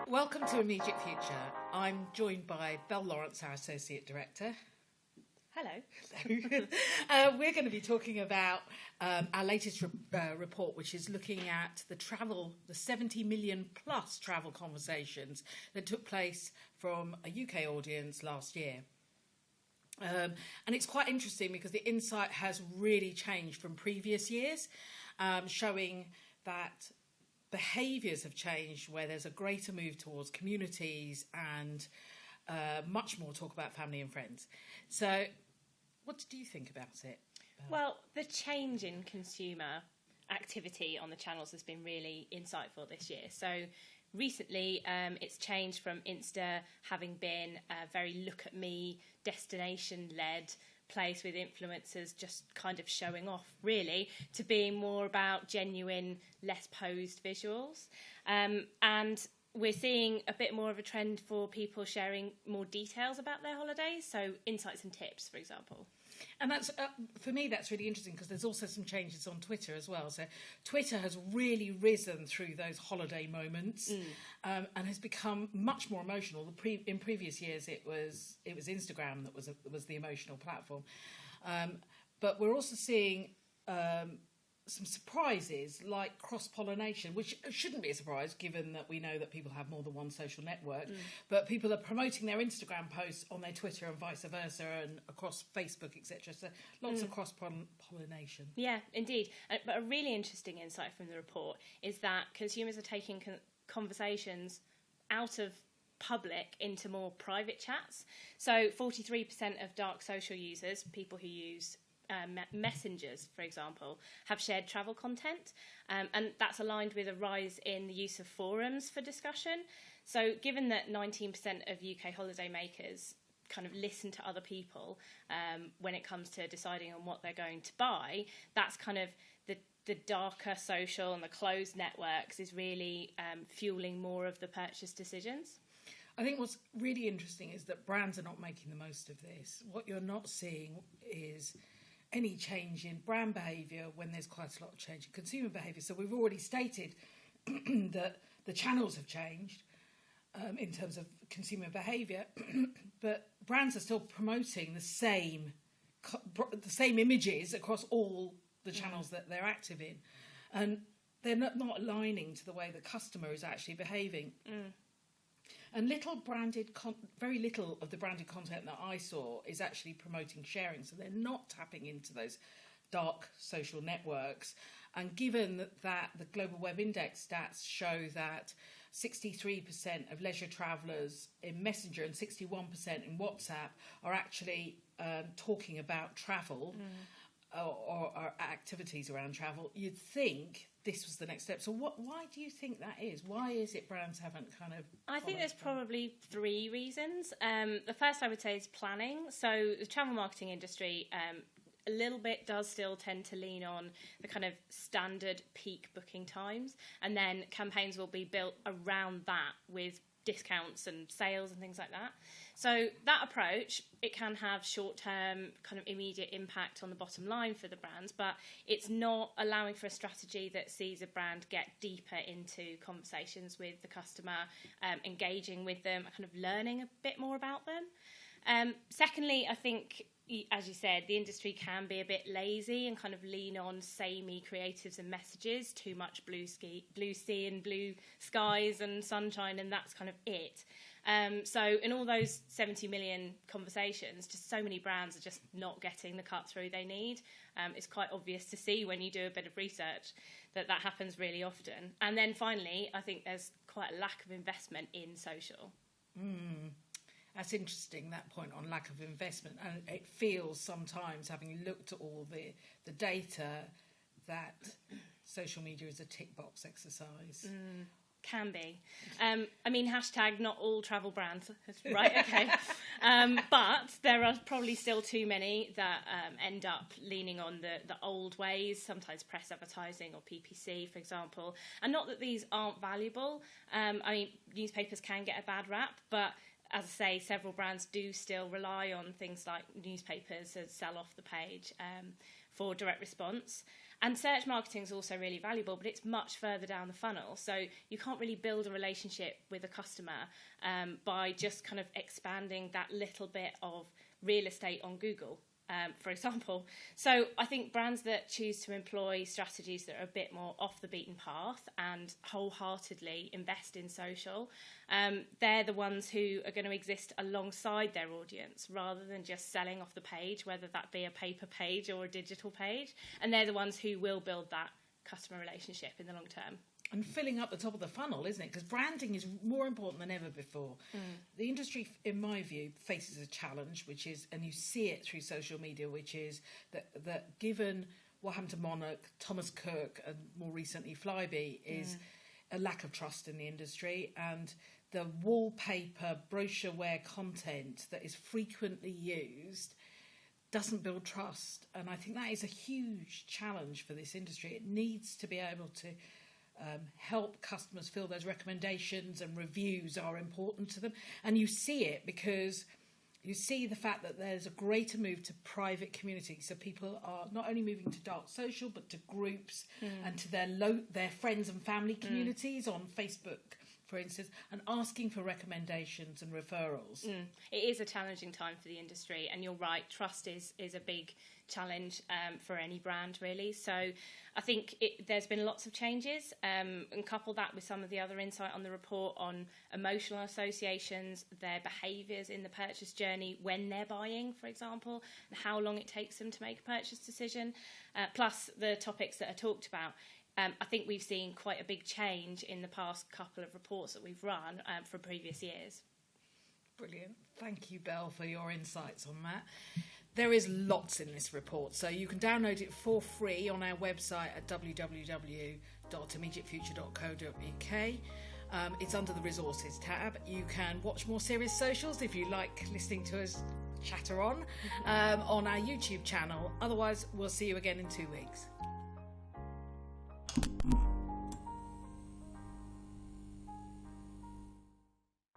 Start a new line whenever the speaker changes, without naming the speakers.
Welcome to Immediate Future. I'm joined by Belle Lawrence, our Associate Director.
Hello.
We're going to be talking about our latest report, which is looking at the 70 million plus travel conversations that took place from a UK audience last year. And it's quite interesting because the insight has really changed from previous years, showing that behaviours have changed, where there's a greater move towards communities and much more talk about family and friends. So what do you think about it?
Well, the change in consumer activity on the channels has been really insightful this year. So recently, it's changed from Insta having been a very look-at-me, destination-led place with influencers just kind of showing off, really, to being more about genuine, less posed visuals. And we're seeing a bit more of a trend for people sharing more details about their holidays, so insights and tips, for example.
And that's for me, that's really interesting because there's also some changes on Twitter as well. So Twitter has really risen through those holiday moments and has become much more emotional. In previous years, it was Instagram that was the emotional platform. But we're also seeing some surprises like cross-pollination, which shouldn't be a surprise given that we know that people have more than one social network, but people are promoting their Instagram posts on their Twitter and vice versa and across Facebook, etc. So lots of cross-pollination.
Yeah, indeed. But a really interesting insight from the report is that consumers are taking conversations out of public into more private chats. So 43% of dark social users, people who use messengers, for example, have shared travel content, and that's aligned with a rise in the use of forums for discussion. So given that 19% of UK holidaymakers kind of listen to other people when it comes to deciding on what they're going to buy, that's kind of the darker social and the closed networks is really fueling more of the purchase decisions.
I think what's really interesting is that brands are not making the most of this. What you're not seeing is any change in brand behaviour when there's quite a lot of change in consumer behaviour. So we've already stated that the channels have changed in terms of consumer behaviour, but brands are still promoting the same images across all the channels that they're active in, and they're not aligning to the way the customer is actually behaving. And very little of the branded content that I saw is actually promoting sharing. So they're not tapping into those dark social networks. And given that the Global Web Index stats show that 63% of leisure travellers in Messenger and 61% in WhatsApp are actually talking about travel or activities around travel, you'd think this was the next step. So why do you think that is? Why is it brands haven't kind of...
I think there's probably three reasons. The first I would say is planning. So the travel marketing industry a little bit does still tend to lean on the kind of standard peak booking times, and then campaigns will be built around that with discounts and sales and things like that. So that approach, it can have short-term kind of immediate impact on the bottom line for the brands, but it's not allowing for a strategy that sees a brand get deeper into conversations with the customer, engaging with them, kind of learning a bit more about them. Secondly, I think, as you said, the industry can be a bit lazy and kind of lean on samey creatives and messages, too much blue sea and blue skies and sunshine, and that's kind of it. So in all those 70 million conversations, just so many brands are just not getting the cut through they need. It's quite obvious to see when you do a bit of research that happens really often. And then finally, I think there's quite a lack of investment in social.
That's interesting, that point on lack of investment. And it feels sometimes, having looked at all the data, that social media is a tick box exercise.
Can be. I mean, hashtag not all travel brands, right? Okay. But there are probably still too many that end up leaning on the old ways, sometimes press advertising or PPC, for example. And not that these aren't valuable. I mean, newspapers can get a bad rap, but as I say, several brands do still rely on things like newspapers to sell off the page. for direct response. And search marketing is also really valuable, but it's much further down the funnel. So you can't really build a relationship with a customer by just kind of expanding that little bit of real estate on Google, for example. So I think brands that choose to employ strategies that are a bit more off the beaten path and wholeheartedly invest in social, they're the ones who are going to exist alongside their audience rather than just selling off the page, whether that be a paper page or a digital page. And they're the ones who will build that customer relationship in the long term.
And filling up the top of the funnel, isn't it? Because branding is more important than ever before. The industry, in my view, faces a challenge, which is, and you see it through social media, which is that given what happened to Monarch, Thomas Cook, and more recently Flybe, is a lack of trust in the industry, and the wallpaper, brochureware content that is frequently used doesn't build trust. And I think that is a huge challenge for this industry. It needs to be able to help customers feel those recommendations and reviews are important to them. And you see it because you see the fact that there's a greater move to private communities. So people are not only moving to dark social, but to groups and to their friends and family communities on Facebook, for instance, and asking for recommendations and referrals.
It is a challenging time for the industry, and you're right, trust is a big challenge for any brand, really. So I think there's been lots of changes, and couple that with some of the other insight on the report on emotional associations, their behaviours in the purchase journey when they're buying, for example, and how long it takes them to make a purchase decision, plus the topics that are talked about. I think we've seen quite a big change in the past couple of reports that we've run from previous years.
Brilliant. Thank you, Belle, for your insights on that. There is lots in this report, so you can download it for free on our website at www.immediatefuture.co.uk. It's under the resources tab. You can watch more serious socials if you like listening to us chatter on our YouTube channel. Otherwise, we'll see you again in 2 weeks.